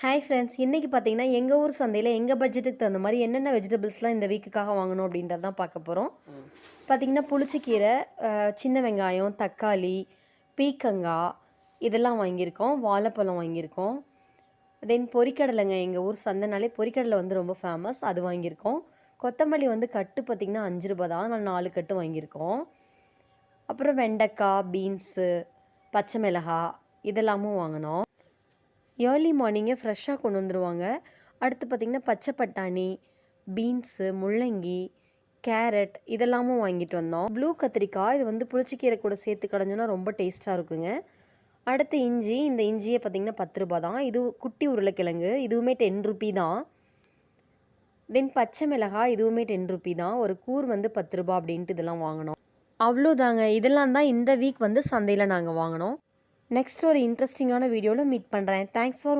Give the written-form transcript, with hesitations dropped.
Hi friends, இன்றைக்கி பார்த்தீங்கன்னா எங்கள் ஊர் சந்தையில் எங்கள் பட்ஜெட்டுக்கு தகுந்த மாதிரி என்னென்ன வெஜிடபிள்ஸ்லாம் இந்த வீக்குக்காக வாங்கணும் அப்படின்றது தான் பார்க்க போகிறோம். பார்த்திங்கன்னா புளிச்சக்கீரை, சின்ன வெங்காயம், தக்காளி, பீக்கங்காய் இதெல்லாம் வாங்கியிருக்கோம். வாழைப்பழம் வாங்கியிருக்கோம். தென் பொரிக்கடலைங்க, எங்கள் ஊர் சந்தைனாலே பொரிக்கடலை வந்து ரொம்ப ஃபேமஸ், அது வாங்கியிருக்கோம். கொத்தமல்லி வந்து கட்டு பார்த்திங்கன்னா 5 ரூபா தான், நான் 4 கட்டு வாங்கியிருக்கோம். அப்புறம் வெண்டைக்காய், பீன்ஸு, பச்சை மிளகாய் இதெல்லாமும் வாங்கினோம். ஏர்லி மார்னிங்கே ஃப்ரெஷ்ஷாக கொண்டு வந்துடுவாங்க. அடுத்து பார்த்திங்கன்னா பச்சை பட்டாணி, பீன்ஸு, முள்ளங்கி, கேரட் இதெல்லாமும் வாங்கிட்டு வந்தோம். ப்ளூ கத்திரிக்காய், இது வந்து புளிச்சக்கீரை கூட சேர்த்து கடைஞ்சோன்னா ரொம்ப டேஸ்ட்டாக இருக்குங்க. அடுத்து இஞ்சி, இந்த இஞ்சியை பார்த்திங்கன்னா 10 ரூபா தான். இது குட்டி உருளைக்கிழங்கு, இதுவுமே 10 ரூபி தான். தென் பச்சை மிளகாய், இதுவுமே 10 ரூபி தான். ஒரு கூர் வந்து 10 ரூபா அப்படின்ட்டு இதெல்லாம் வாங்கினோம். அவ்வளோதாங்க, இதெல்லாம் தான் இந்த வீக் வந்து சந்தையில் நாங்கள் வாங்கினோம். நெக்ஸ்ட் ஒரு இன்ட்ரெஸ்டிங்கான வீடியோவில் மீட் பண்ணுறேன். தேங்க்ஸ் ஃபார் வாட்சிங்.